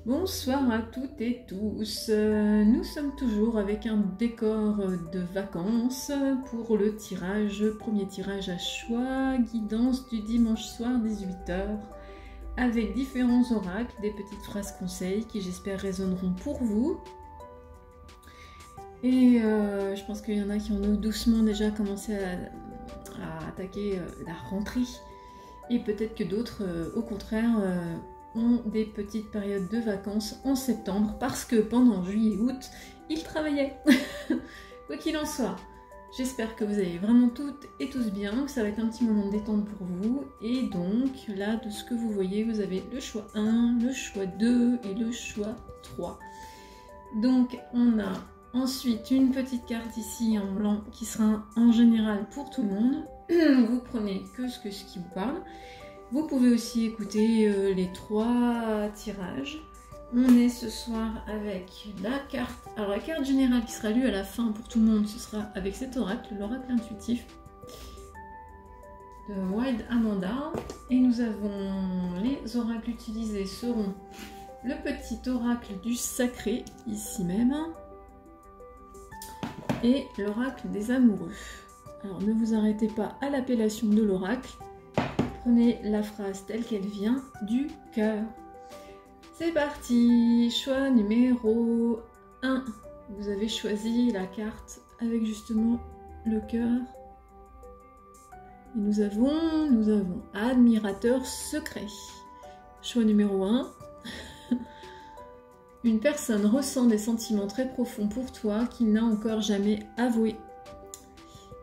Bonsoir à toutes et tous. Nous sommes toujours avec un décor de vacances pour le tirage, premier tirage à choix, guidance du dimanche soir 18 h, avec différents oracles, des petites phrases conseils qui j'espère résonneront pour vous. Et je pense qu'il y en a qui ont doucement déjà commencé à attaquer la rentrée, et peut-être que d'autres, au contraire, ont des petites périodes de vacances en septembre parce que pendant juillet et août, ils travaillaient. Quoi qu'il en soit, j'espère que vous allez vraiment toutes et tous bien, que ça va être un petit moment de détente pour vous. Et donc, là, de ce que vous voyez, vous avez le choix 1, le choix 2 et le choix 3. Donc, on a ensuite une petite carte ici en blanc qui sera en général pour tout le monde. Vous prenez que ce qui vous parle. Vous pouvez aussi écouter les 3 tirages. On est ce soir avec la carte. Alors la carte générale qui sera lue à la fin pour tout le monde, ce sera avec cet oracle, l'oracle intuitif de Wild Amanda. Et nous avons les oracles utilisés seront le petit oracle du sacré, ici même, et l'oracle des amoureux. Alors ne vous arrêtez pas à l'appellation de l'oracle. Prenez la phrase telle qu'elle vient du cœur. C'est parti. Choix numéro 1. Vous avez choisi la carte avec justement le cœur. Et nous avons admirateur secret. Choix numéro 1. Une personne ressent des sentiments très profonds pour toi qu'il n'a encore jamais avoué.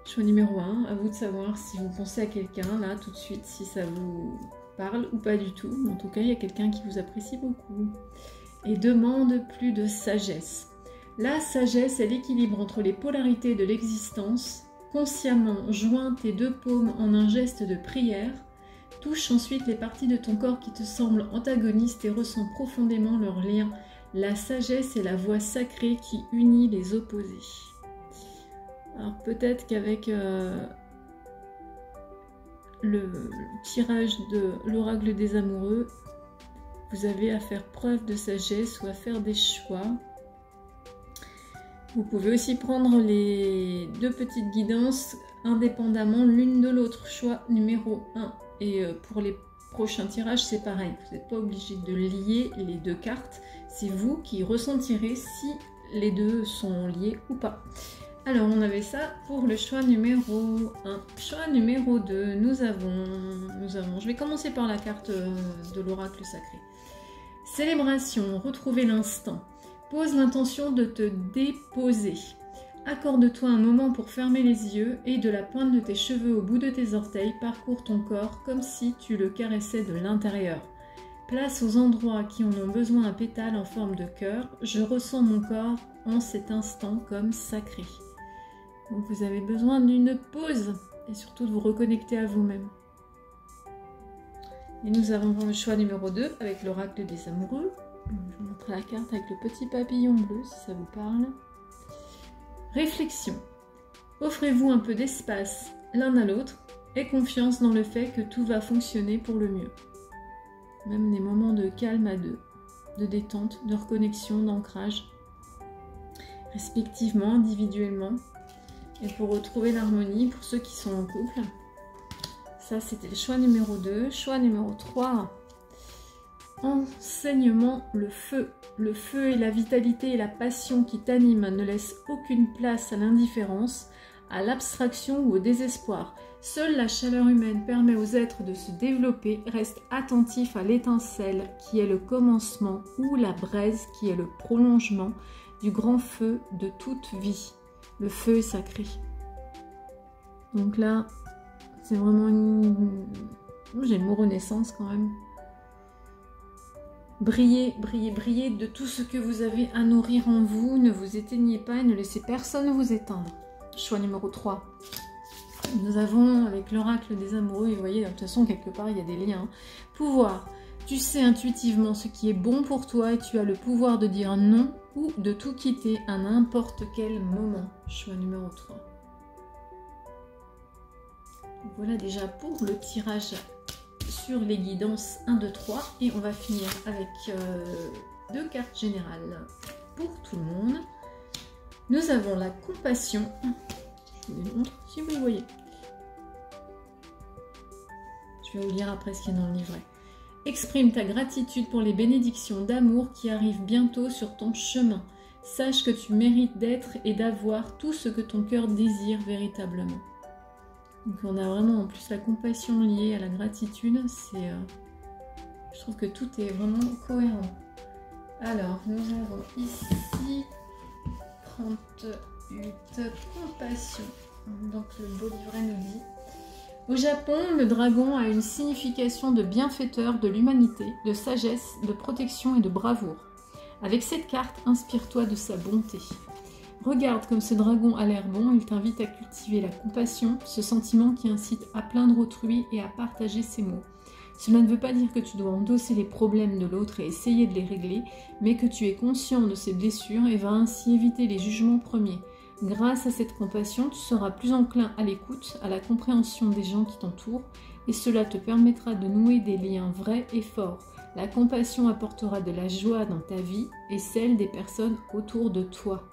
Choix numéro 1, à vous de savoir si vous pensez à quelqu'un là tout de suite, si ça vous parle ou pas du tout. En tout cas, il y a quelqu'un qui vous apprécie beaucoup. Et demande plus de sagesse. La sagesse est l'équilibre entre les polarités de l'existence. Consciemment, joins tes 2 paumes en un geste de prière. Touche ensuite les parties de ton corps qui te semblent antagonistes et ressens profondément leur lien. La sagesse est la voie sacrée qui unit les opposés. Alors peut-être qu'avec le tirage de l'oracle des amoureux, vous avez à faire preuve de sagesse ou à faire des choix. Vous pouvez aussi prendre les 2 petites guidances indépendamment l'une de l'autre. Choix numéro 1. Et pour les prochains tirages, c'est pareil. Vous n'êtes pas obligé de lier les 2 cartes. C'est vous qui ressentirez si les 2 sont liés ou pas. Alors, on avait ça pour le choix numéro 1. Choix numéro 2, nous avons, je vais commencer par la carte de l'oracle sacré. Célébration, retrouver l'instant. Pose l'intention de te déposer. Accorde-toi un moment pour fermer les yeux et de la pointe de tes cheveux au bout de tes orteils, parcours ton corps comme si tu le caressais de l'intérieur. Place aux endroits qui en ont besoin un pétale en forme de cœur. Je ressens mon corps en cet instant comme sacré. Donc vous avez besoin d'une pause et surtout de vous reconnecter à vous-même. Et nous avons le choix numéro 2 avec l'oracle des amoureux. Je vous montre la carte avec le petit papillon bleu si ça vous parle. Réflexion. Offrez-vous un peu d'espace l'un à l'autre et confiance dans le fait que tout va fonctionner pour le mieux. Même des moments de calme à 2, de détente, de reconnexion, d'ancrage, respectivement, individuellement. Et pour retrouver l'harmonie, pour ceux qui sont en couple. Ça, c'était le choix numéro 2. Choix numéro 3. Enseignement, le feu. Le feu et la vitalité et la passion qui t'animent ne laissent aucune place à l'indifférence, à l'abstraction ou au désespoir. Seule la chaleur humaine permet aux êtres de se développer. Reste attentif à l'étincelle qui est le commencement ou la braise qui est le prolongement du grand feu de toute vie. Le feu est sacré. Donc là, c'est vraiment j'ai le mot renaissance quand même. Brillez, brillez, brillez de tout ce que vous avez à nourrir en vous. Ne vous éteignez pas et ne laissez personne vous éteindre. Choix numéro 3. Nous avons avec l'oracle des amoureux, et vous voyez, de toute façon, quelque part, il y a des liens. Pouvoir. Tu sais intuitivement ce qui est bon pour toi et tu as le pouvoir de dire non ou de tout quitter à n'importe quel moment. Choix numéro 3. Voilà déjà pour le tirage sur les guidances 1, 2, 3. Et on va finir avec 2 cartes générales pour tout le monde. Nous avons la compassion. Je vous les montre si vous le voyez. Je vais vous lire après ce qu'il y a dans le livret. Exprime ta gratitude pour les bénédictions d'amour qui arrivent bientôt sur ton chemin. Sache que tu mérites d'être et d'avoir tout ce que ton cœur désire véritablement. Donc on a vraiment en plus la compassion liée à la gratitude. Je trouve que tout est vraiment cohérent. Alors, nous avons ici 38 compassion. Donc le beau livret nous dit: au Japon, le dragon a une signification de bienfaiteur de l'humanité, de sagesse, de protection et de bravoure. Avec cette carte, inspire-toi de sa bonté. Regarde comme ce dragon a l'air bon, il t'invite à cultiver la compassion, ce sentiment qui incite à plaindre autrui et à partager ses maux. Cela ne veut pas dire que tu dois endosser les problèmes de l'autre et essayer de les régler, mais que tu es conscient de ses blessures et vas ainsi éviter les jugements premiers. Grâce à cette compassion, tu seras plus enclin à l'écoute, à la compréhension des gens qui t'entourent, et cela te permettra de nouer des liens vrais et forts. La compassion apportera de la joie dans ta vie et celle des personnes autour de toi.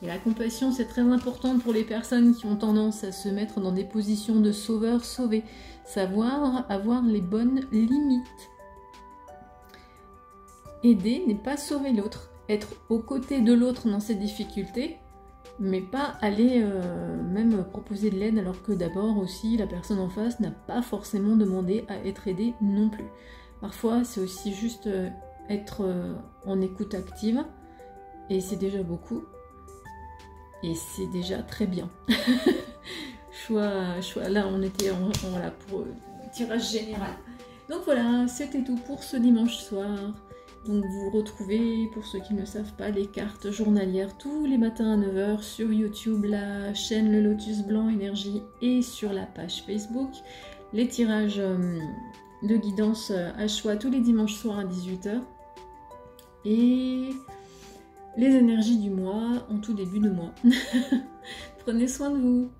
Et la compassion, c'est très important pour les personnes qui ont tendance à se mettre dans des positions de sauveur-sauvé. Savoir avoir les bonnes limites. Aider n'est pas sauver l'autre. Être aux côtés de l'autre dans ses difficultés, mais pas aller même proposer de l'aide alors que d'abord aussi la personne en face n'a pas forcément demandé à être aidée non plus. Parfois, c'est aussi juste être en écoute active et c'est déjà beaucoup. Et c'est déjà très bien. Là, on était voilà, pour tirage général. Donc voilà, c'était tout pour ce dimanche soir. Donc vous retrouvez, pour ceux qui ne savent pas, les cartes journalières tous les matins à 9 h sur YouTube, la chaîne Le Lotus Blanc Énergie et sur la page Facebook. Les tirages de guidance à choix tous les dimanches soirs à 18 h. Et les énergies du mois en tout début de mois. Prenez soin de vous.